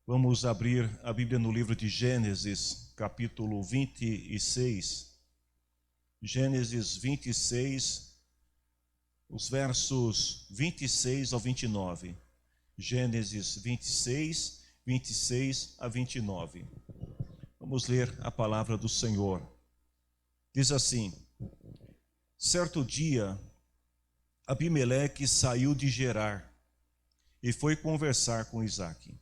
Vamos abrir a Bíblia no livro de Gênesis, capítulo 26. Gênesis 26, os versos 26 ao 29. Gênesis 26, 26 a 29. Vamos ler a palavra do Senhor. Diz assim: certo dia, Abimeleque saiu de Gerar e foi conversar com Isaque.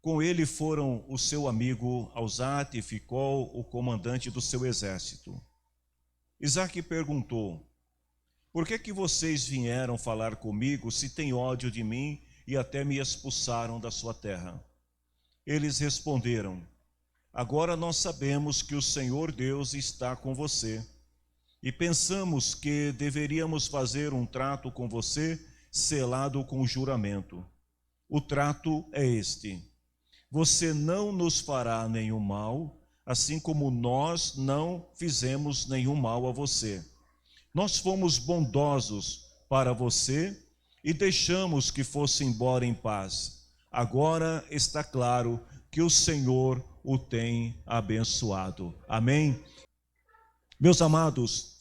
Com ele foram o seu amigo Alzate e Ficol, o comandante do seu exército. Isaque perguntou: por que vocês vieram falar comigo se têm ódio de mim e até me expulsaram da sua terra? Eles responderam: agora nós sabemos que o Senhor Deus está com você e pensamos que deveríamos fazer um trato com você selado com juramento. O trato é este: você não nos fará nenhum mal, assim como nós não fizemos nenhum mal a você. Nós fomos bondosos para você e deixamos que fosse embora em paz. Agora está claro que o Senhor o tem abençoado. Amém? Meus amados,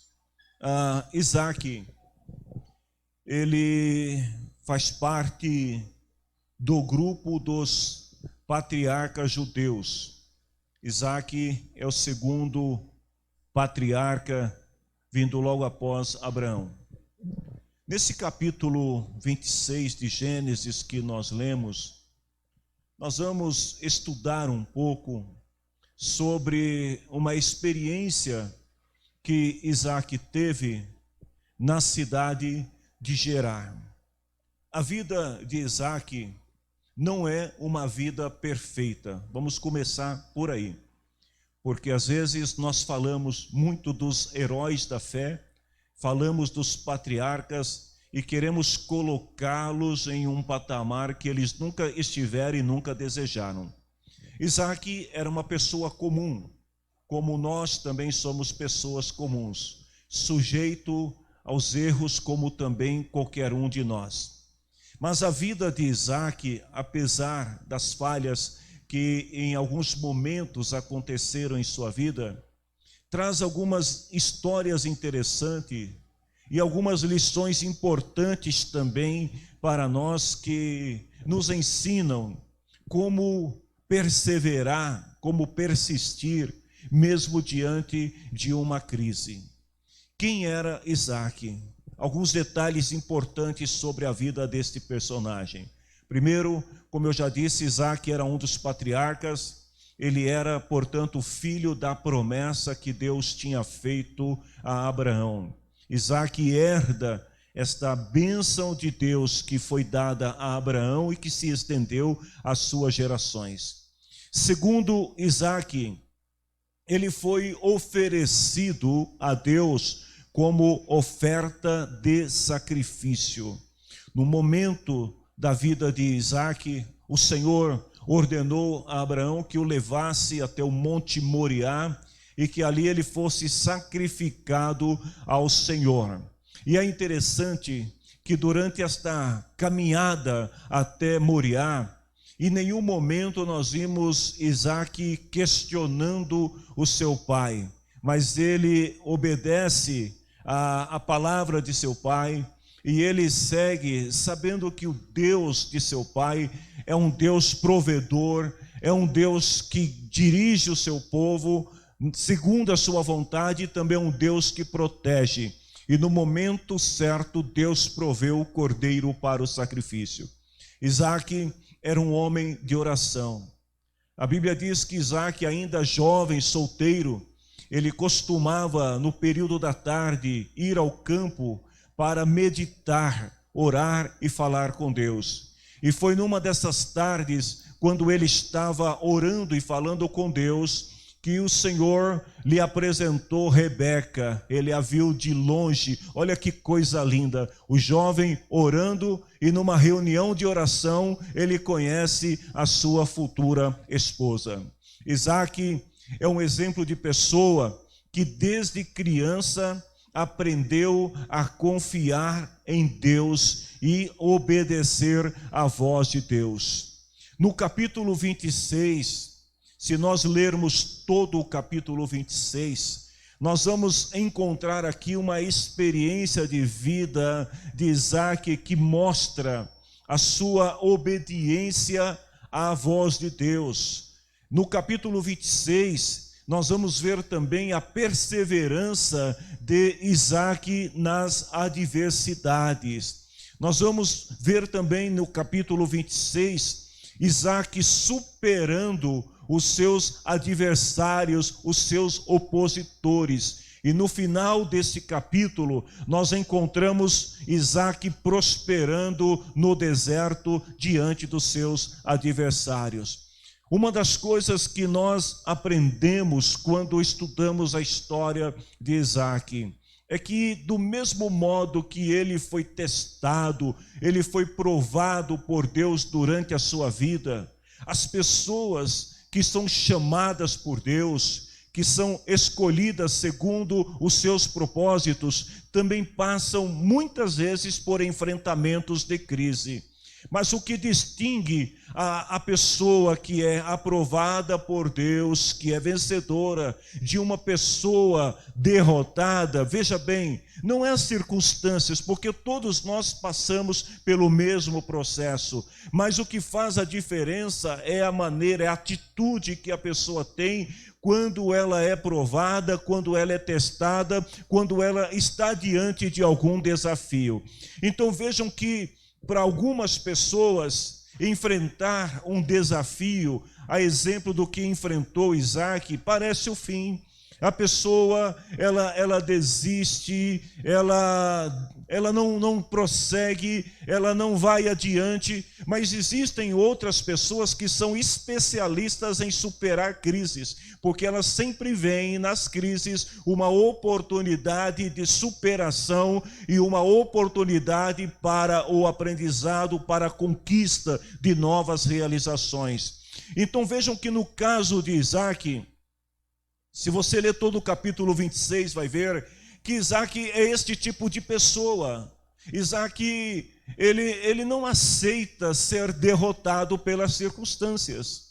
Isaque, ele faz parte do grupo dos patriarcas judeus. Isaque é o segundo patriarca, vindo logo após Abraão. Nesse capítulo 26 de Gênesis que nós lemos, nós vamos estudar um pouco sobre uma experiência que Isaque teve na cidade de Gerar. A vida de Isaque não é uma vida perfeita. Vamos começar por aí. Porque às vezes nós falamos muito dos heróis da fé, falamos dos patriarcas e queremos colocá-los em um patamar que eles nunca estiveram e nunca desejaram. Isaque era uma pessoa comum, como nós também somos pessoas comuns, sujeito aos erros como também qualquer um de nós. Mas a vida de Isaque, apesar das falhas que em alguns momentos aconteceram em sua vida, traz algumas histórias interessantes e algumas lições importantes também para nós, que nos ensinam como perseverar, como persistir, mesmo diante de uma crise. Quem era Isaque? Alguns detalhes importantes sobre a vida deste personagem. Primeiro, como eu já disse, Isaque era um dos patriarcas. Ele era, portanto, filho da promessa que Deus tinha feito a Abraão. Isaque herda esta bênção de Deus que foi dada a Abraão e que se estendeu às suas gerações. Segundo, Isaque, ele foi oferecido a Deus como oferta de sacrifício. No momento da vida de Isaque, o Senhor ordenou a Abraão que o levasse até o Monte Moriá e que ali ele fosse sacrificado ao Senhor. E é interessante que durante esta caminhada até Moriá, em nenhum momento nós vimos Isaque questionando o seu pai, mas ele obedece a palavra de seu pai, e ele segue sabendo que o Deus de seu pai é um Deus provedor, é um Deus que dirige o seu povo segundo a sua vontade, e também é um Deus que protege. E no momento certo, Deus proveu o cordeiro para o sacrifício. Isaque era um homem de oração. A Bíblia diz que Isaque, ainda jovem, solteiro, ele costumava, no período da tarde, ir ao campo para meditar, orar e falar com Deus. E foi numa dessas tardes, quando ele estava orando e falando com Deus, que o Senhor lhe apresentou Rebeca. Ele a viu de longe. Olha que coisa linda, o jovem orando, e numa reunião de oração ele conhece a sua futura esposa. Isaque é um exemplo de pessoa que desde criança aprendeu a confiar em Deus e obedecer à voz de Deus. No capítulo 26, se nós lermos todo o capítulo 26, nós vamos encontrar aqui uma experiência de vida de Isaac que mostra a sua obediência à voz de Deus. No capítulo 26, nós vamos ver também a perseverança de Isaac nas adversidades. Nós vamos ver também no capítulo 26, Isaac superando os seus adversários, os seus opositores. E no final desse capítulo, nós encontramos Isaac prosperando no deserto diante dos seus adversários. Uma das coisas que nós aprendemos quando estudamos a história de Isaac é que, do mesmo modo que ele foi testado, ele foi provado por Deus durante a sua vida, as pessoas que são chamadas por Deus, que são escolhidas segundo os seus propósitos, também passam muitas vezes por enfrentamentos de crise. Mas o que distingue a pessoa que é aprovada por Deus, que é vencedora, de uma pessoa derrotada, veja bem, não é as circunstâncias, porque todos nós passamos pelo mesmo processo, mas o que faz a diferença é a maneira, é a atitude que a pessoa tem quando ela é provada, quando ela é testada, quando ela está diante de algum desafio. Então vejam que para algumas pessoas, enfrentar um desafio, a exemplo do que enfrentou Isaac, parece o fim. A pessoa, ela desiste, ela não prossegue, ela não vai adiante, mas existem outras pessoas que são especialistas em superar crises, porque elas sempre veem nas crises uma oportunidade de superação e uma oportunidade para o aprendizado, para a conquista de novas realizações. Então vejam que no caso de Isaac, se você ler todo o capítulo 26, vai ver que Isaac é este tipo de pessoa. Isaac, ele não aceita ser derrotado pelas circunstâncias.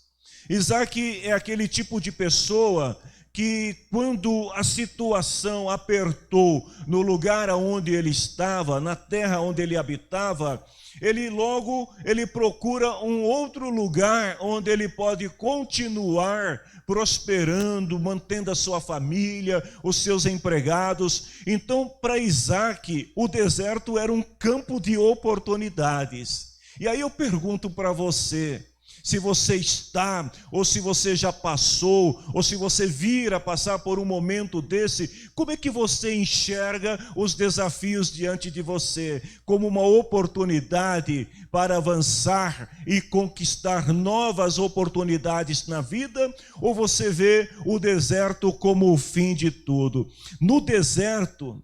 Isaac é aquele tipo de pessoa que, quando a situação apertou no lugar onde ele estava, na terra onde ele habitava, ele procura um outro lugar onde ele pode continuar prosperando, mantendo a sua família, os seus empregados. Então, para Isaac, o deserto era um campo de oportunidades. E aí eu pergunto para você, se você está, ou se você já passou, ou se você vir a passar por um momento desse, como é que você enxerga os desafios diante de você? Como uma oportunidade para avançar e conquistar novas oportunidades na vida? Ou você vê o deserto como o fim de tudo? No deserto,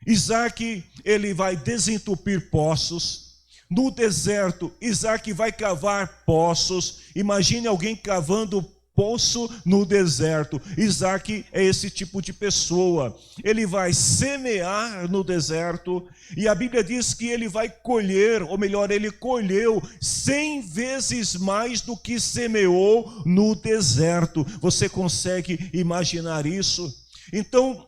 Isaac, ele vai desentupir poços. No deserto, Isaac vai cavar poços. Imagine alguém cavando poço no deserto. Isaac é esse tipo de pessoa. Ele vai semear no deserto, e a Bíblia diz que ele vai colher, ou melhor, ele colheu 100 vezes mais do que semeou no deserto. Você consegue imaginar isso? Então,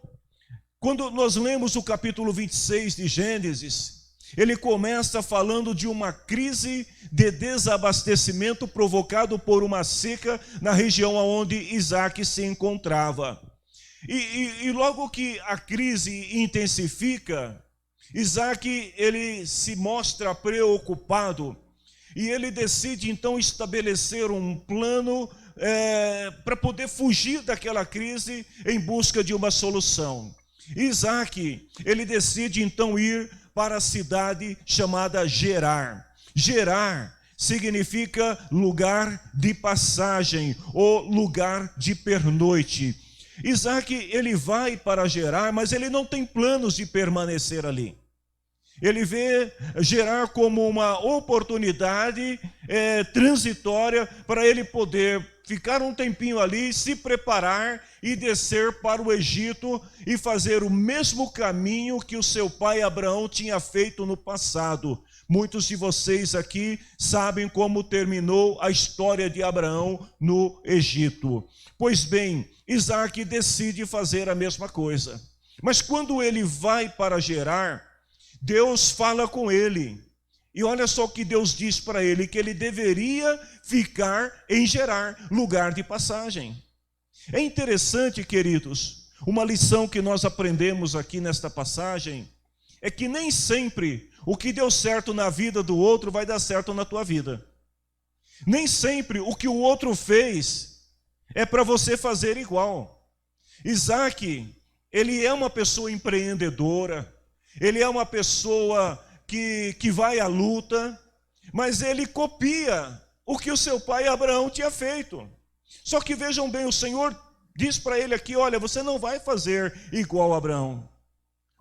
quando nós lemos o capítulo 26 de Gênesis, ele começa falando de uma crise de desabastecimento provocado por uma seca na região onde Isaac se encontrava. E logo que a crise intensifica, Isaac, ele se mostra preocupado e ele decide então estabelecer um plano para poder fugir daquela crise em busca de uma solução. Isaac, ele decide então ir para a cidade chamada Gerar. Gerar significa lugar de passagem ou lugar de pernoite. Isaac, ele vai para Gerar, mas ele não tem planos de permanecer ali. Ele vê Gerar como uma oportunidade transitória para ele poder ficar um tempinho ali, se preparar e descer para o Egito e fazer o mesmo caminho que o seu pai Abraão tinha feito no passado. Muitos de vocês aqui sabem como terminou a história de Abraão no Egito. Pois bem, Isaac decide fazer a mesma coisa. Mas quando ele vai para Gerar, Deus fala com ele. E olha só o que Deus diz para ele, que ele deveria ficar em Gerar, lugar de passagem. É interessante, queridos, uma lição que nós aprendemos aqui nesta passagem, é que nem sempre o que deu certo na vida do outro vai dar certo na tua vida. Nem sempre o que o outro fez é para você fazer igual. Isaac, ele é uma pessoa empreendedora, ele é uma pessoa que vai à luta, mas ele copia o que o seu pai Abraão tinha feito. Só que vejam bem, o Senhor diz para ele aqui, olha, você não vai fazer igual a Abraão.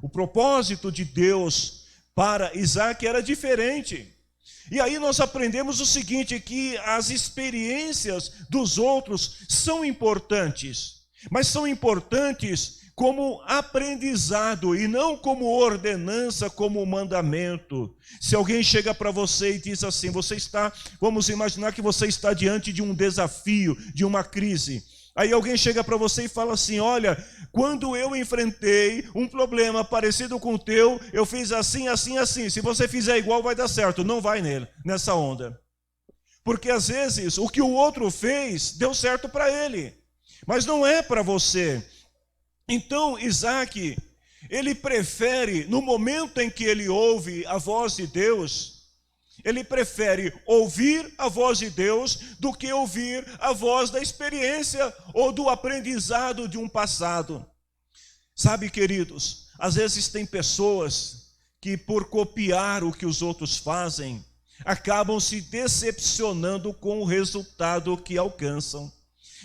O propósito de Deus para Isaac era diferente. E aí nós aprendemos o seguinte, que as experiências dos outros são importantes, mas são importantes como aprendizado e não como ordenança, como mandamento. Se alguém chega para você e diz assim, vamos imaginar que você está diante de um desafio, de uma crise. Aí alguém chega para você e fala assim, olha, quando eu enfrentei um problema parecido com o teu, eu fiz assim, assim, assim. Se você fizer igual, vai dar certo. Não vai nessa onda. Porque às vezes o que o outro fez deu certo para ele, mas não é para você. Então Isaac, ele prefere, no momento em que ele ouve a voz de Deus, ele prefere ouvir a voz de Deus do que ouvir a voz da experiência ou do aprendizado de um passado. Sabe, queridos, às vezes tem pessoas que por copiar o que os outros fazem, acabam se decepcionando com o resultado que alcançam.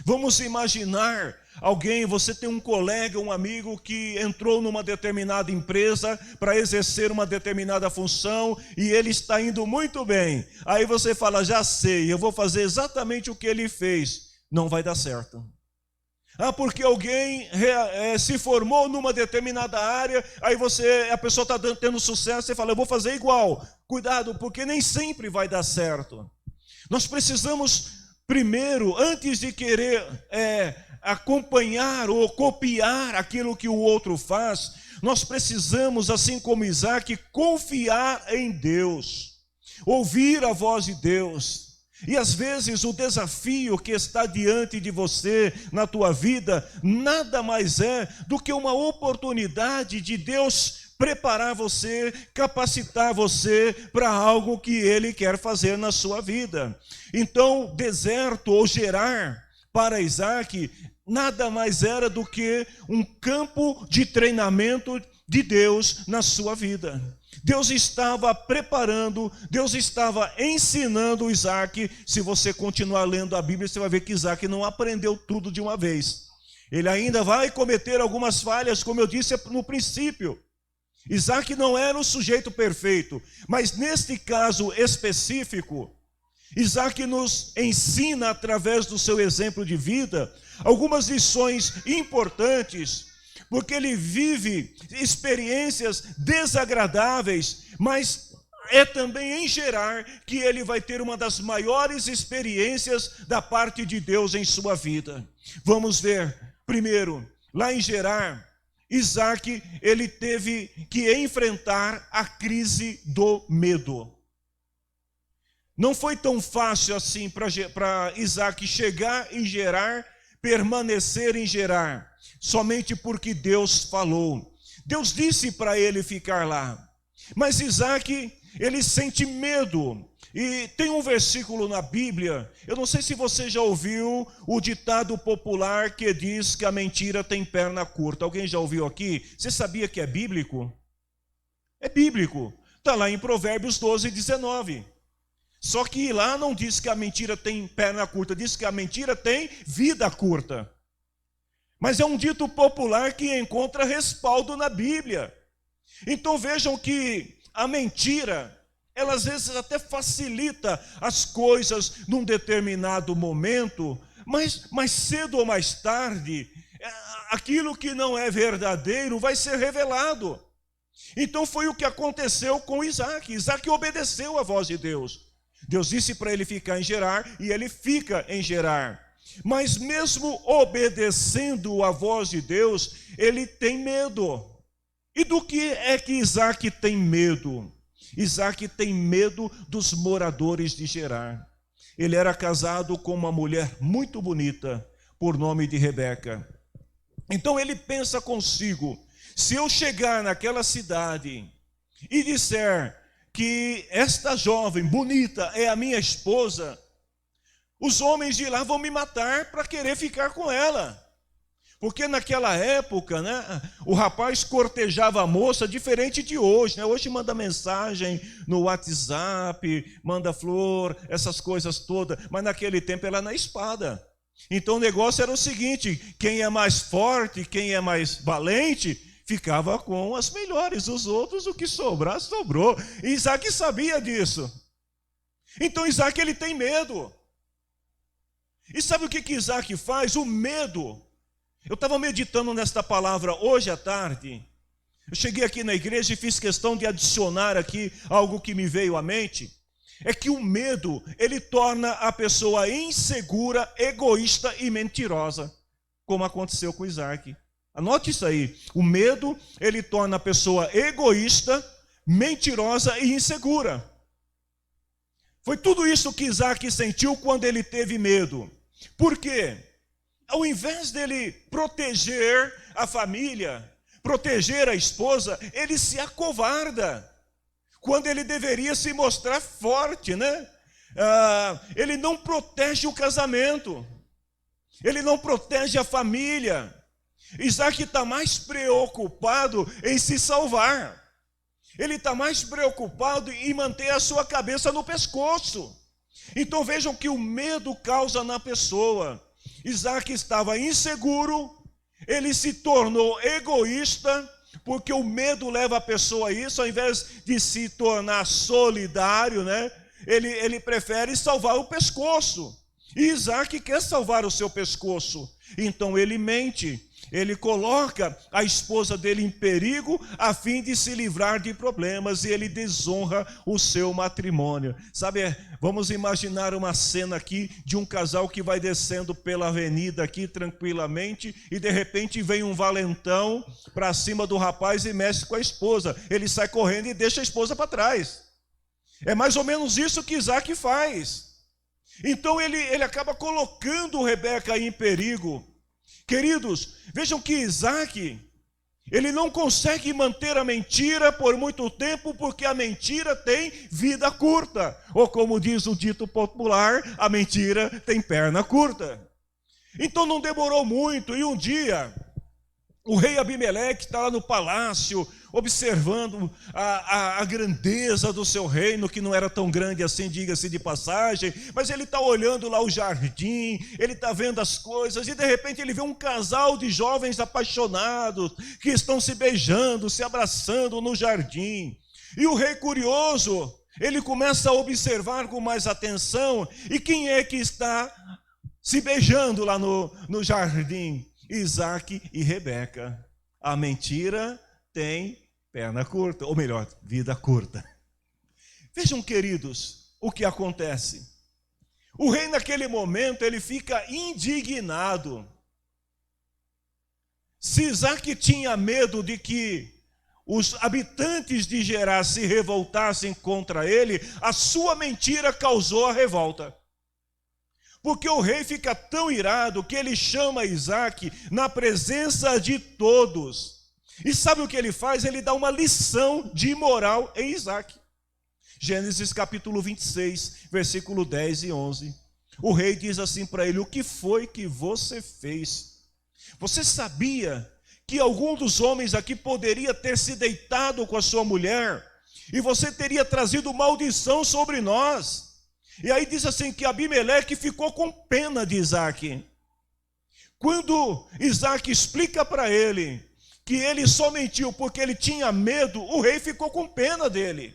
Vamos imaginar você tem um colega, um amigo que entrou numa determinada empresa para exercer uma determinada função e ele está indo muito bem. Aí você fala, já sei, eu vou fazer exatamente o que ele fez. Não vai dar certo. Porque alguém se formou numa determinada área, aí a pessoa está tendo sucesso, você fala, eu vou fazer igual. Cuidado, porque nem sempre vai dar certo. Nós precisamos, primeiro, antes de querer acompanhar ou copiar aquilo que o outro faz, nós precisamos, assim como Isaac, confiar em Deus, ouvir a voz de Deus. E às vezes o desafio que está diante de você na tua vida nada mais é do que uma oportunidade de Deus preparar você, capacitar você para algo que Ele quer fazer na sua vida. Então, deserto ou Gerar para Isaac nada mais era do que um campo de treinamento de Deus na sua vida. Deus estava preparando, Deus estava ensinando Isaac. Se você continuar lendo a Bíblia, você vai ver que Isaac não aprendeu tudo de uma vez. Ele ainda vai cometer algumas falhas, como eu disse no princípio. Isaac não era o sujeito perfeito, mas neste caso específico, Isaac nos ensina, através do seu exemplo de vida, algumas lições importantes, porque ele vive experiências desagradáveis, mas é também em Gerar que ele vai ter uma das maiores experiências da parte de Deus em sua vida. Vamos ver, primeiro, lá em Gerar, Isaac, ele teve que enfrentar a crise do medo. Não foi tão fácil assim para Isaac chegar em Gerar, permanecer em Gerar, somente porque Deus falou. Deus disse para ele ficar lá. Mas Isaac, ele sente medo. E tem um versículo na Bíblia, eu não sei se você já ouviu o ditado popular que diz que a mentira tem perna curta. Alguém já ouviu aqui? Você sabia que é bíblico? É bíblico. Está lá em Provérbios 12, 19. Só que lá não diz que a mentira tem perna curta, diz que a mentira tem vida curta. Mas é um dito popular que encontra respaldo na Bíblia. Então vejam que a mentira, ela às vezes até facilita as coisas num determinado momento, mas mais cedo ou mais tarde, aquilo que não é verdadeiro vai ser revelado. Então foi o que aconteceu com Isaac. Isaac obedeceu a voz de Deus. Deus disse para ele ficar em Gerar, e ele fica em Gerar. Mas mesmo obedecendo a voz de Deus, ele tem medo. E do que é que Isaac tem medo? Isaac tem medo dos moradores de Gerar. Ele era casado com uma mulher muito bonita, por nome de Rebeca. Então ele pensa consigo: se eu chegar naquela cidade e disser que esta jovem bonita é a minha esposa, os homens de lá vão me matar para querer ficar com ela. Porque naquela época, né, o rapaz cortejava a moça diferente de hoje, né? Hoje manda mensagem no WhatsApp, manda flor, essas coisas todas. Mas naquele tempo era na espada. Então o negócio era o seguinte: quem é mais forte, quem é mais valente, ficava com as melhores. Os outros, o que sobrar, sobrou. E Isaac sabia disso. Então Isaac, ele tem medo. E sabe o que Isaac faz? O medo. Eu estava meditando nesta palavra hoje à tarde. Eu cheguei aqui na igreja e fiz questão de adicionar aqui algo que me veio à mente. É que o medo, ele torna a pessoa insegura, egoísta e mentirosa, como aconteceu com Isaac. Anote isso aí. O medo, ele torna a pessoa egoísta, mentirosa e insegura. Foi tudo isso que Isaac sentiu quando ele teve medo. Por quê? Ao invés dele proteger a família, proteger a esposa, ele se acovarda, quando ele deveria se mostrar forte, né? Ele não protege o casamento, ele não protege a família. Isaac está mais preocupado em se salvar, ele está mais preocupado em manter a sua cabeça no pescoço. Então vejam que o medo causa na pessoa. Isaac estava inseguro, ele se tornou egoísta, porque o medo leva a pessoa a isso. Ao invés de se tornar solidário, né? Ele prefere salvar o pescoço. E Isaac quer salvar o seu pescoço. Então ele mente. Ele coloca a esposa dele em perigo a fim de se livrar de problemas, e ele desonra o seu matrimônio. Sabe, vamos imaginar uma cena aqui de um casal que vai descendo pela avenida aqui tranquilamente, e de repente vem um valentão para cima do rapaz e mexe com a esposa. Ele sai correndo e deixa a esposa para trás. É mais ou menos isso que Isaac faz. Então ele acaba colocando Rebeca em perigo. Queridos, vejam que Isaac, ele não consegue manter a mentira por muito tempo, porque a mentira tem vida curta. Ou como diz o dito popular, a mentira tem perna curta. Então não demorou muito, e um dia, o rei Abimeleque está lá no palácio, observando a grandeza do seu reino, que não era tão grande assim, diga-se de passagem, mas ele está olhando lá o jardim, ele está vendo as coisas, e de repente ele vê um casal de jovens apaixonados, que estão se beijando, se abraçando no jardim. E o rei, curioso, ele começa a observar com mais atenção, e quem é que está se beijando lá no jardim? Isaac e Rebeca. A mentira tem perna curta, ou melhor, vida curta. Vejam, queridos, o que acontece. O rei naquele momento, ele fica indignado. Se Isaac tinha medo de que os habitantes de Gerar se revoltassem contra ele, a sua mentira causou a revolta. Porque o rei fica tão irado que ele chama Isaac na presença de todos. E sabe o que ele faz? Ele dá uma lição de moral em Isaac. Gênesis capítulo 26, versículo 10 e 11. O rei diz assim para ele: o que foi que você fez? Você sabia que algum dos homens aqui poderia ter se deitado com a sua mulher, e você teria trazido maldição sobre nós? E aí diz assim que Abimeleque ficou com pena de Isaac. Quando Isaac explica para ele que ele só mentiu porque ele tinha medo, o rei ficou com pena dele.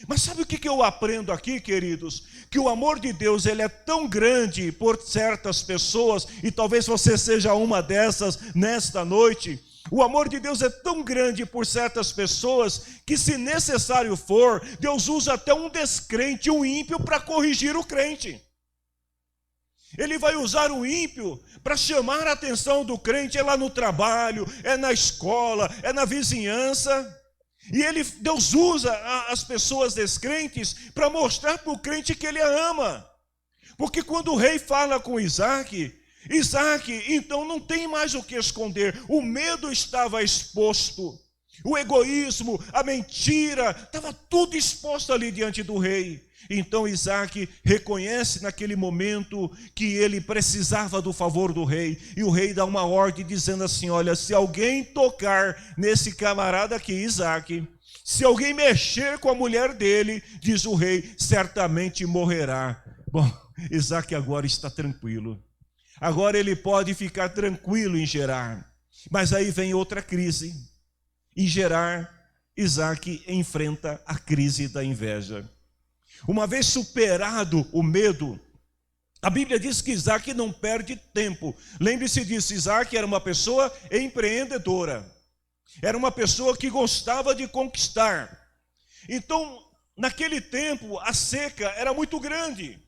Mas sabe o que eu aprendo aqui, queridos? Que o amor de Deus, ele é tão grande por certas pessoas, e talvez você seja uma dessas nesta noite, O amor de Deus é tão grande por certas pessoas que, se necessário for, Deus usa até um descrente, um ímpio, para corrigir o crente. Ele vai usar o ímpio para chamar a atenção do crente, é lá no trabalho, é na escola, é na vizinhança. E Deus usa as pessoas descrentes para mostrar para o crente que ele a ama. Porque quando o rei fala com Isaac, então não tem mais o que esconder. O medo estava exposto, o egoísmo, a mentira, estava tudo exposto ali diante do rei. Então Isaac reconhece naquele momento que ele precisava do favor do rei. E o rei dá uma ordem dizendo assim: olha, se alguém tocar nesse camarada aqui, Isaac, se alguém mexer com a mulher dele, diz o rei, certamente morrerá. Bom, Isaac agora está tranquilo. Agora ele pode ficar tranquilo em Gerar. Mas aí vem outra crise. Em Gerar, Isaac enfrenta a crise da inveja. Uma vez superado o medo, a Bíblia diz que Isaac não perde tempo. Lembre-se disso, Isaac era uma pessoa empreendedora. Era uma pessoa que gostava de conquistar. Então, naquele tempo, a seca era muito grande.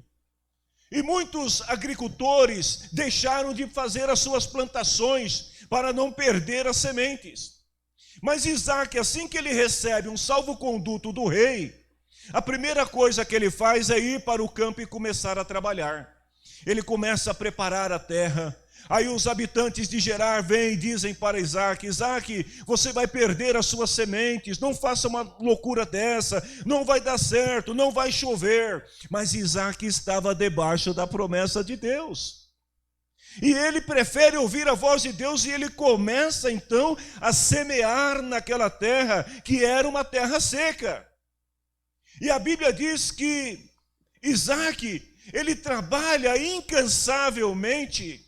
E muitos agricultores deixaram de fazer as suas plantações para não perder as sementes. Mas Isaac, assim que ele recebe um salvo-conduto do rei, a primeira coisa que ele faz é ir para o campo e começar a trabalhar. Ele começa a preparar a terra. Aí os habitantes de Gerar vêm e dizem para Isaac: Isaac, você vai perder as suas sementes, não faça uma loucura dessa, não vai dar certo, não vai chover. Mas Isaac estava debaixo da promessa de Deus. E ele prefere ouvir a voz de Deus e ele começa então a semear naquela terra que era uma terra seca. E a Bíblia diz que Isaac, ele trabalha incansavelmente,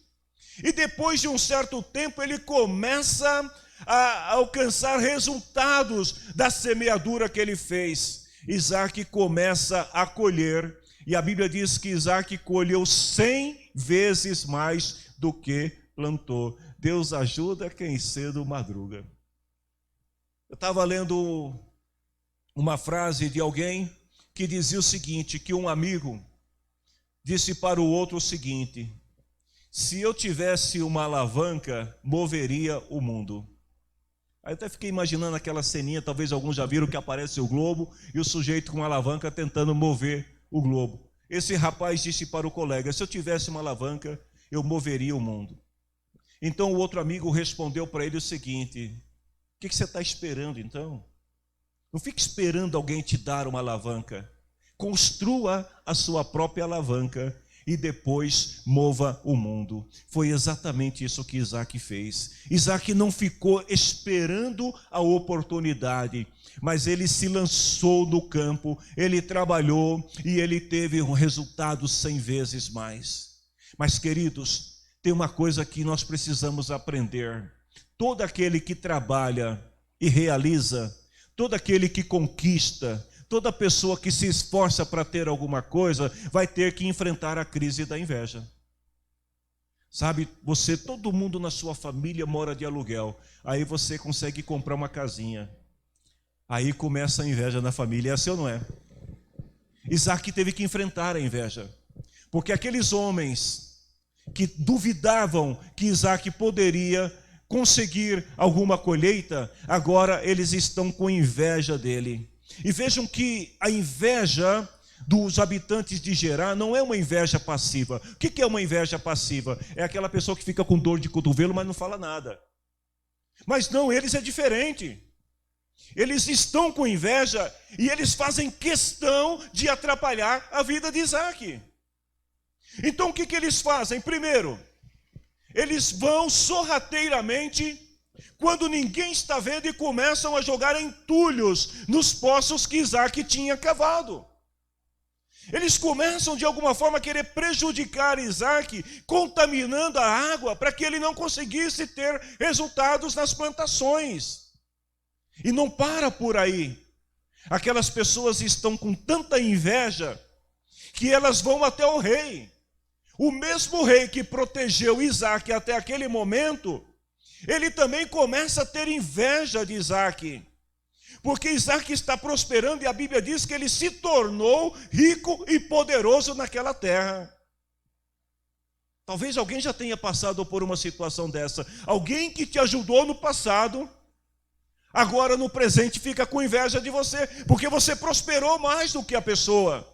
e depois de um certo tempo ele começa a alcançar resultados da semeadura que ele fez. Isaac começa a colher, e a Bíblia diz que Isaac colheu 100 vezes mais do que plantou. Deus ajuda quem cedo madruga. Eu estava lendo uma frase de alguém que dizia o seguinte, que um amigo disse para o outro o seguinte: se eu tivesse uma alavanca, moveria o mundo. Aí eu até fiquei imaginando aquela ceninha, talvez alguns já viram, que aparece o globo e o sujeito com uma alavanca tentando mover o globo. Esse rapaz disse para o colega: se eu tivesse uma alavanca, eu moveria o mundo. Então o outro amigo respondeu para ele o seguinte: o que você está esperando então? Não fique esperando alguém te dar uma alavanca. Construa a sua própria alavanca e depois mova o mundo. Foi exatamente isso que Isaac fez. Isaac não ficou esperando a oportunidade, mas ele se lançou no campo, ele trabalhou e ele teve um resultado 100 vezes mais. Mas, queridos, tem uma coisa que nós precisamos aprender. Todo aquele que trabalha e realiza, todo aquele que conquista, toda pessoa que se esforça para ter alguma coisa, vai ter que enfrentar a crise da inveja. Sabe, todo mundo na sua família mora de aluguel. Aí você consegue comprar uma casinha. Aí começa a inveja na família, é assim ou não é? Isaac teve que enfrentar a inveja. Porque aqueles homens que duvidavam que Isaac poderia conseguir alguma colheita, agora eles estão com inveja dele. E vejam que a inveja dos habitantes de Gerar não é uma inveja passiva. O que é uma inveja passiva? É aquela pessoa que fica com dor de cotovelo, mas não fala nada. Mas não, eles é diferente. Eles estão com inveja e eles fazem questão de atrapalhar a vida de Isaac. Então o que eles fazem? Primeiro, eles vão sorrateiramente, quando ninguém está vendo, e começam a jogar entulhos nos poços que Isaac tinha cavado. Eles começam de alguma forma a querer prejudicar Isaac, contaminando a água para que ele não conseguisse ter resultados nas plantações. E não para por aí. Aquelas pessoas estão com tanta inveja que elas vão até o rei. O mesmo rei que protegeu Isaac até aquele momento, ele também começa a ter inveja de Isaac, porque Isaac está prosperando e a Bíblia diz que ele se tornou rico e poderoso naquela terra. Talvez alguém já tenha passado por uma situação dessa, alguém que te ajudou no passado, agora no presente fica com inveja de você, porque você prosperou mais do que a pessoa.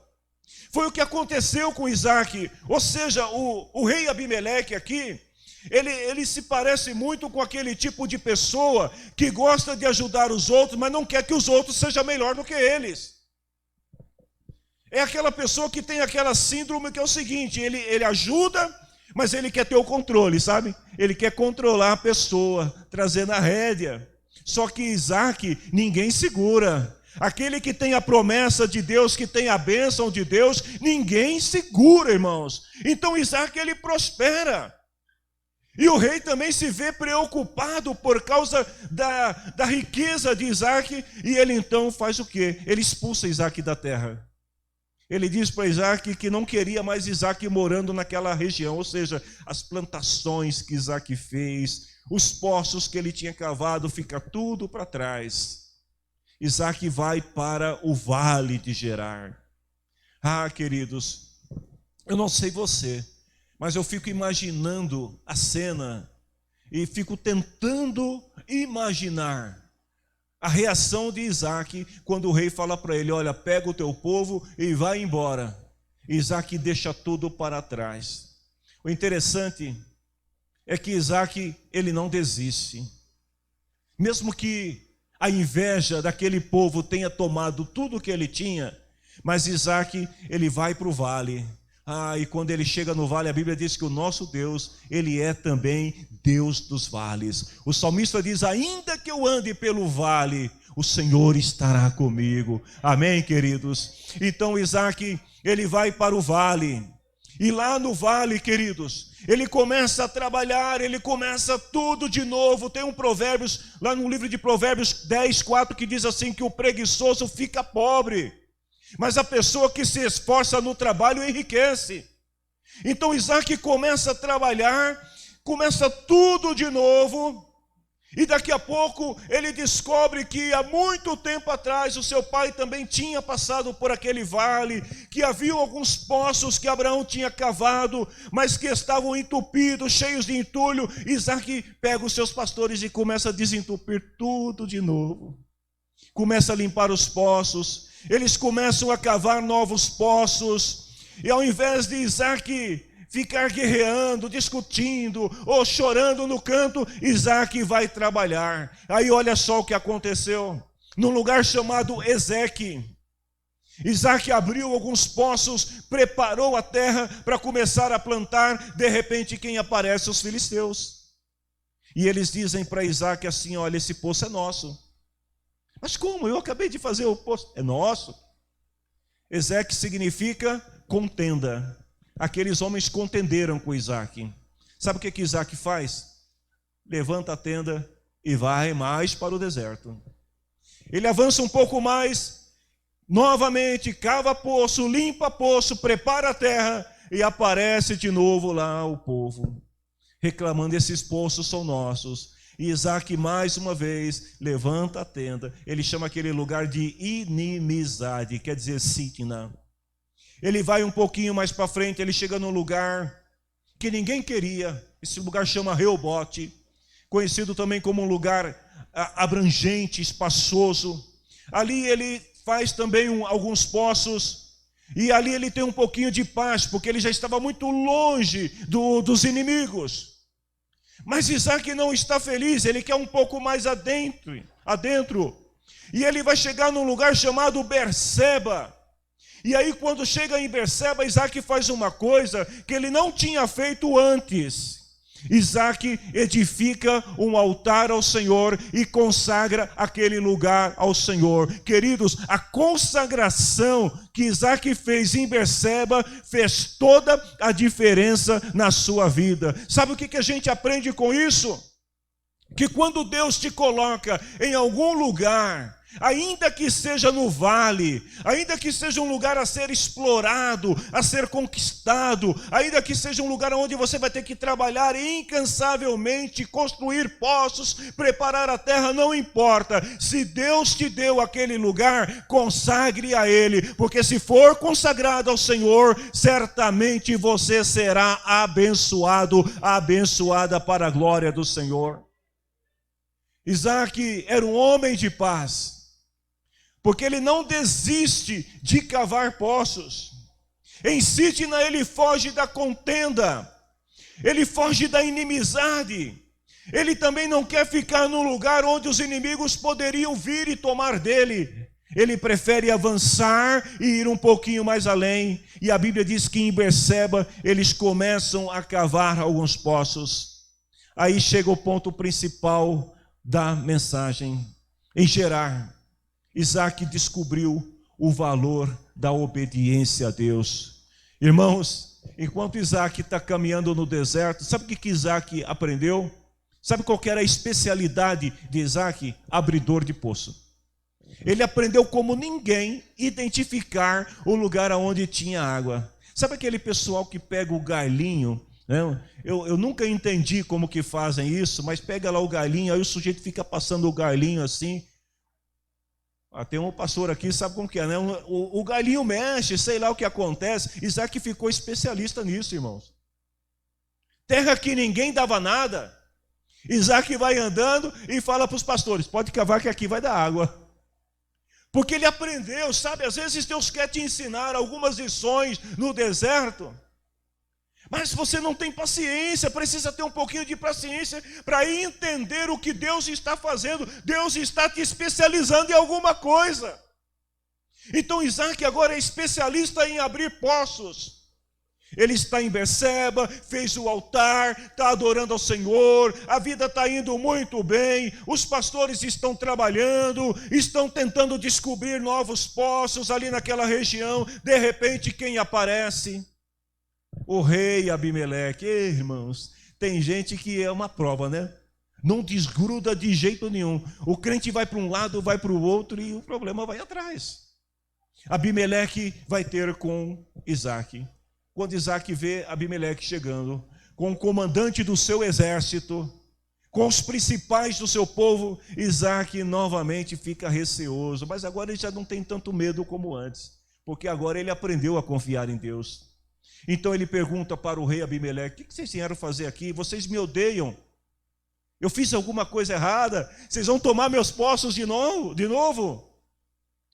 Foi o que aconteceu com Isaac, ou seja, o rei Abimeleque aqui, ele se parece muito com aquele tipo de pessoa que gosta de ajudar os outros, mas não quer que os outros sejam melhor do que eles. É aquela pessoa que tem aquela síndrome que é o seguinte, ele ajuda, mas ele quer ter o controle, sabe? Ele quer controlar a pessoa, trazer na rédea. Só que Isaac, ninguém segura. Aquele que tem a promessa de Deus, que tem a bênção de Deus, ninguém segura, irmãos. Então Isaac, ele prospera. E o rei também se vê preocupado por causa da riqueza de Isaac, e ele então faz o quê? Ele expulsa Isaac da terra. Ele diz para Isaac que não queria mais Isaac morando naquela região, ou seja, as plantações que Isaac fez, os poços que ele tinha cavado, fica tudo para trás. Isaac vai para o vale de Gerar. Ah, queridos, eu não sei você, mas eu fico imaginando a cena e fico tentando imaginar a reação de Isaac quando o rei fala para ele, olha, pega o teu povo e vai embora. Isaac deixa tudo para trás. O interessante é que Isaac, ele não desiste. Mesmo que a inveja daquele povo tenha tomado tudo o que ele tinha, mas Isaac, ele vai para o vale. E quando ele chega no vale, a Bíblia diz que o nosso Deus, ele é também Deus dos vales. O salmista diz, ainda que eu ande pelo vale, o Senhor estará comigo. Amém, queridos? Então Isaac, ele vai para o vale. E lá no vale, queridos, ele começa a trabalhar, ele começa tudo de novo. Tem um Provérbios, lá no livro de Provérbios 10:4, que diz assim, que o preguiçoso fica pobre, mas a pessoa que se esforça no trabalho enriquece. Então Isaac começa a trabalhar, começa tudo de novo, e daqui a pouco ele descobre que há muito tempo atrás o seu pai também tinha passado por aquele vale, que havia alguns poços que Abraão tinha cavado, mas que estavam entupidos, cheios de entulho. Isaac pega os seus pastores e começa a desentupir tudo de novo. Começa a limpar os poços, eles começam a cavar novos poços, e ao invés de Isaac ficar guerreando, discutindo ou chorando no canto, Isaac vai trabalhar. Aí olha só o que aconteceu. Num lugar chamado Ezeque, Isaac abriu alguns poços, preparou a terra para começar a plantar. De repente quem aparece? Os filisteus. E eles dizem para Isaac assim, olha, esse poço é nosso. Mas como? Eu acabei de fazer o poço. É nosso. Ezeque significa contenda. Aqueles homens contenderam com Isaac. Sabe o que Isaac faz? Levanta a tenda e vai mais para o deserto. Ele avança um pouco mais, novamente cava poço, limpa poço, prepara a terra, e aparece de novo lá o povo, reclamando, esses poços são nossos. E Isaac mais uma vez levanta a tenda. Ele chama aquele lugar de inimizade, quer dizer Sitna. Ele vai um pouquinho mais para frente, ele chega num lugar que ninguém queria. Esse lugar chama Reobote, conhecido também como um lugar abrangente, espaçoso. Ali ele faz também alguns poços, e ali ele tem um pouquinho de paz, porque ele já estava muito longe dos inimigos. Mas Isaac não está feliz, ele quer um pouco mais adentro. E ele vai chegar num lugar chamado Berseba. E aí quando chega em Berseba, Isaac faz uma coisa que ele não tinha feito antes. Isaac edifica um altar ao Senhor e consagra aquele lugar ao Senhor. Queridos, a consagração que Isaac fez em Berseba fez toda a diferença na sua vida. Sabe o que a gente aprende com isso? que quando Deus te coloca em algum lugar, ainda que seja no vale, ainda que seja um lugar a ser explorado, a ser conquistado, ainda que seja um lugar onde você vai ter que trabalhar incansavelmente, construir poços, preparar a terra, não importa. Se Deus te deu aquele lugar, consagre a Ele, porque se for consagrado ao Senhor, certamente você será abençoado, abençoada para a glória do Senhor. Isaac era um homem de paz, porque ele não desiste de cavar poços. Em Sitna ele foge da contenda, ele foge da inimizade, ele também não quer ficar num lugar onde os inimigos poderiam vir e tomar dele. Ele prefere avançar e ir um pouquinho mais além, e a Bíblia diz que em Berseba eles começam a cavar alguns poços. Aí chega o ponto principal da mensagem. Em Gerar, Isaac descobriu o valor da obediência a Deus. Irmãos, enquanto Isaac está caminhando no deserto, sabe o que Isaac aprendeu? Sabe qual que era a especialidade de Isaac? Abridor de poço. Ele aprendeu como ninguém identificar o lugar onde tinha água. Sabe aquele pessoal que pega o galinho? Eu nunca entendi como que fazem isso, mas pega lá o galinho, aí o sujeito fica passando o galinho assim. Tem um pastor aqui, sabe como que é, né? O galinho mexe, sei lá o que acontece. Isaac ficou especialista nisso, irmãos. Terra que ninguém dava nada. Isaac vai andando e fala para os pastores: pode cavar que aqui vai dar água. Porque ele aprendeu, sabe? Às vezes Deus quer te ensinar algumas lições no deserto, mas você não tem paciência, precisa ter um pouquinho de paciência para entender o que Deus está fazendo. Deus está te especializando em alguma coisa. Então Isaac agora é especialista em abrir poços. Ele está em Berseba, fez o altar, está adorando ao Senhor, a vida está indo muito bem, os pastores estão trabalhando, estão tentando descobrir novos poços ali naquela região. De repente, quem aparece? O rei Abimeleque. Irmãos, tem gente que é uma prova, né? Não desgruda de jeito nenhum. O crente vai para um lado, vai para o outro e o problema vai atrás. Abimeleque vai ter com Isaac. Quando Isaac vê Abimeleque chegando, com o comandante do seu exército, com os principais do seu povo, Isaac novamente fica receoso. Mas agora ele já não tem tanto medo como antes, porque agora ele aprendeu a confiar em Deus. Então ele pergunta para o rei Abimeleque: o que vocês vieram fazer aqui? Vocês me odeiam? Eu fiz alguma coisa errada? Vocês vão tomar meus poços de novo?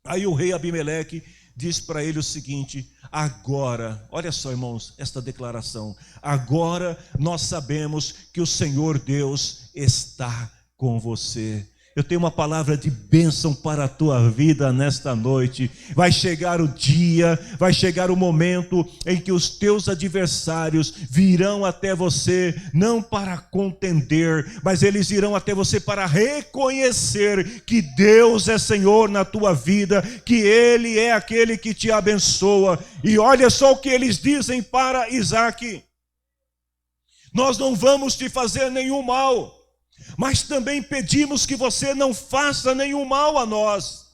Aí o rei Abimeleque diz para ele o seguinte: agora, olha só, irmãos, esta declaração: agora nós sabemos que o Senhor Deus está com você. Eu tenho uma palavra de bênção para a tua vida nesta noite. Vai chegar o dia, vai chegar o momento em que os teus adversários virão até você, não para contender, mas eles irão até você para reconhecer que Deus é Senhor na tua vida, que Ele é aquele que te abençoa. E olha só o que eles dizem para Isaac: nós não vamos te fazer nenhum mal, mas também pedimos que você não faça nenhum mal a nós,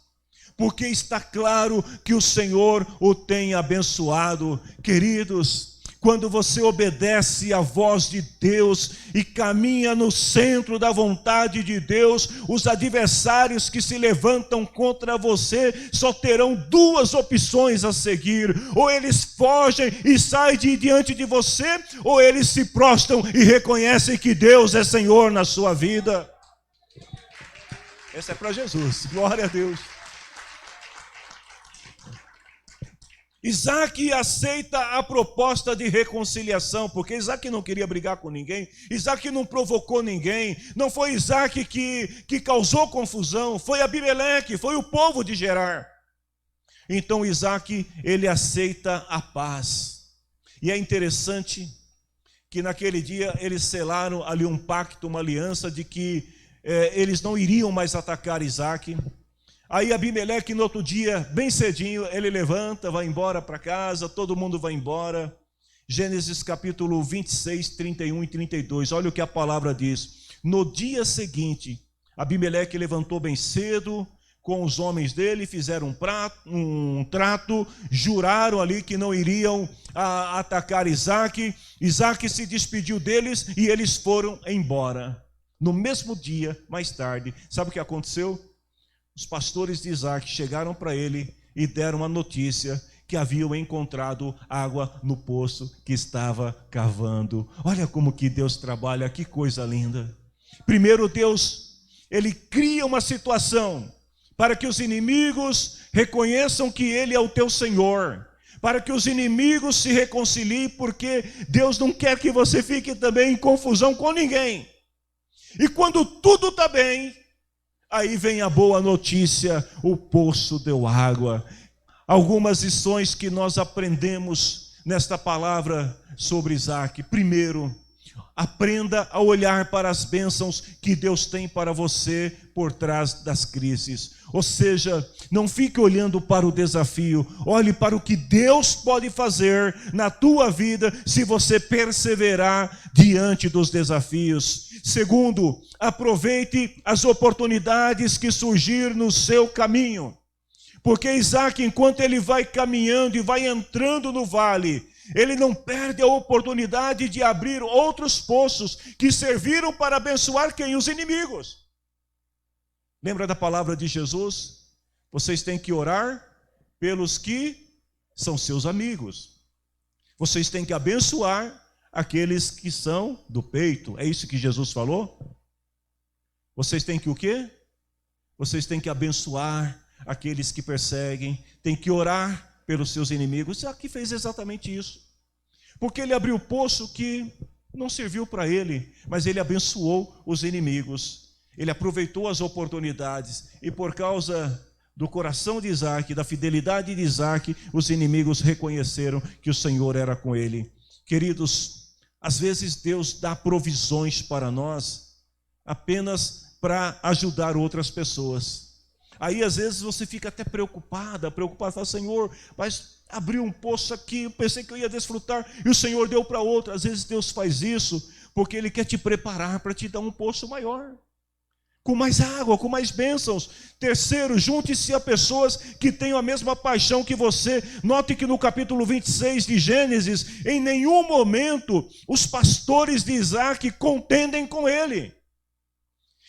porque está claro que o Senhor o tem abençoado. Queridos, quando você obedece à voz de Deus e caminha no centro da vontade de Deus, os adversários que se levantam contra você só terão duas opções a seguir: ou eles fogem e saem de diante de você, ou eles se prostram e reconhecem que Deus é Senhor na sua vida. Essa é para Jesus, glória a Deus. Isaac aceita a proposta de reconciliação, porque Isaac não queria brigar com ninguém, Isaac não provocou ninguém, não foi Isaac que causou confusão, foi Abimeleque, foi o povo de Gerar. Então Isaac, ele aceita a paz. E é interessante que naquele dia eles selaram ali um pacto, uma aliança de que eles não iriam mais atacar Isaac. Aí Abimeleque, no outro dia, bem cedinho, ele levanta, vai embora para casa, todo mundo vai embora. Gênesis capítulo 26, 31 e 32, olha o que a palavra diz: No dia seguinte, Abimeleque levantou bem cedo com os homens dele, fizeram um trato, juraram ali que não iriam atacar Isaque. Isaque se despediu deles e eles foram embora. No mesmo dia, mais tarde, sabe o que aconteceu? Os pastores de Isaque chegaram para ele e deram a notícia que haviam encontrado água no poço que estava cavando. Olha como que Deus trabalha, que coisa linda. Primeiro Deus, Ele cria uma situação para que os inimigos reconheçam que Ele é o teu Senhor, para que os inimigos se reconciliem, porque Deus não quer que você fique também em confusão com ninguém. E quando tudo está bem, aí vem a boa notícia, o poço deu água. Algumas lições que nós aprendemos nesta palavra sobre Isaque. Primeiro, aprenda a olhar para as bênçãos que Deus tem para você por trás das crises. Ou seja, não fique olhando para o desafio, olhe para o que Deus pode fazer na tua vida se você perseverar diante dos desafios. Segundo, aproveite as oportunidades que surgir no seu caminho. Porque Isaque, enquanto ele vai caminhando e vai entrando no vale, ele não perde a oportunidade de abrir outros poços que serviram para abençoar quem? Os inimigos. Lembra da palavra de Jesus? Vocês têm que orar pelos que são seus amigos. Vocês têm que abençoar aqueles que são do peito. É isso que Jesus falou? Vocês têm que o quê? Vocês têm que abençoar aqueles que perseguem, têm que orar pelos seus inimigos. Aqui fez exatamente isso, porque ele abriu o poço que não serviu para ele, mas ele abençoou os inimigos, ele aproveitou as oportunidades, e por causa do coração de Isaque, da fidelidade de Isaque, os inimigos reconheceram que o Senhor era com ele. Queridos, às vezes Deus dá provisões para nós apenas para ajudar outras pessoas. Aí às vezes você fica até preocupado, fala: Senhor, mas abriu um poço aqui, eu pensei que eu ia desfrutar, e o Senhor deu para outro. Às vezes Deus faz isso, porque Ele quer te preparar para te dar um poço maior, com mais água, com mais bênçãos. Terceiro, junte-se a pessoas que tenham a mesma paixão que você. Note que no capítulo 26 de Gênesis, em nenhum momento os pastores de Isaque contendem com ele.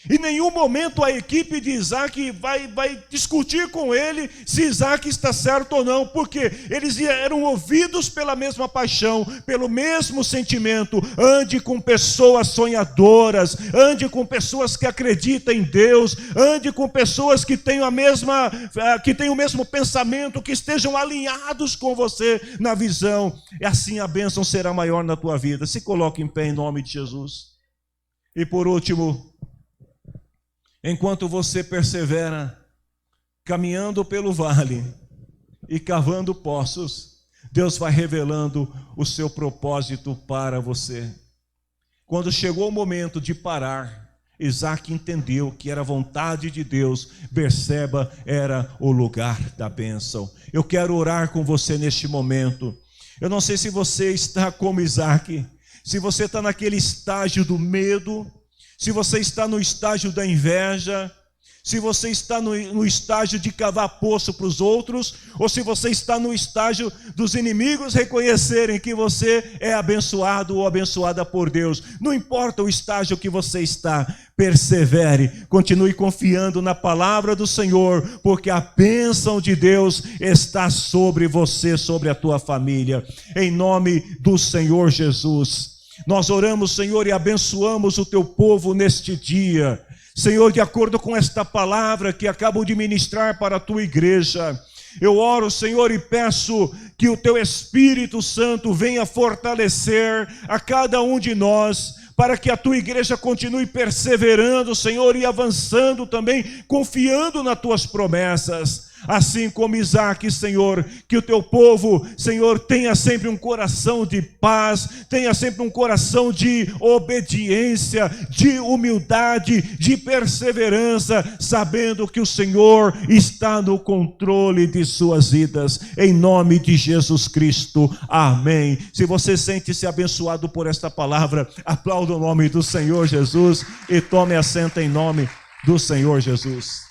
Em nenhum momento a equipe de Isaque vai discutir com ele se Isaque está certo ou não, porque eles eram movidos pela mesma paixão, pelo mesmo sentimento. Ande com pessoas sonhadoras, ande com pessoas que acreditam em Deus, ande com pessoas que tenham o mesmo pensamento, que estejam alinhados com você na visão, e assim a bênção será maior na tua vida. Se coloque em pé em nome de Jesus. E por último, enquanto você persevera caminhando pelo vale e cavando poços, Deus vai revelando o seu propósito para você. Quando chegou o momento de parar, Isaque entendeu que era vontade de Deus. Berseba era o lugar da bênção. Eu quero orar com você neste momento. Eu não sei se você está como Isaque, se você está naquele estágio do medo, se você está no estágio da inveja, se você está no estágio de cavar poço para os outros, ou se você está no estágio dos inimigos reconhecerem que você é abençoado ou abençoada por Deus. Não importa o estágio que você está, persevere, continue confiando na palavra do Senhor, porque a bênção de Deus está sobre você, sobre a tua família. Em nome do Senhor Jesus, nós oramos, Senhor, e abençoamos o teu povo neste dia. Senhor, de acordo com esta palavra que acabo de ministrar para a tua igreja, eu oro, Senhor, e peço que o teu Espírito Santo venha fortalecer a cada um de nós, para que a tua igreja continue perseverando, Senhor, e avançando também, confiando nas tuas promessas. Assim como Isaac, Senhor, que o teu povo, Senhor, tenha sempre um coração de paz, tenha sempre um coração de obediência, de humildade, de perseverança, sabendo que o Senhor está no controle de suas vidas, em nome de Jesus Cristo, amém. Se você sente-se abençoado por esta palavra, aplauda o nome do Senhor Jesus e tome assento em nome do Senhor Jesus.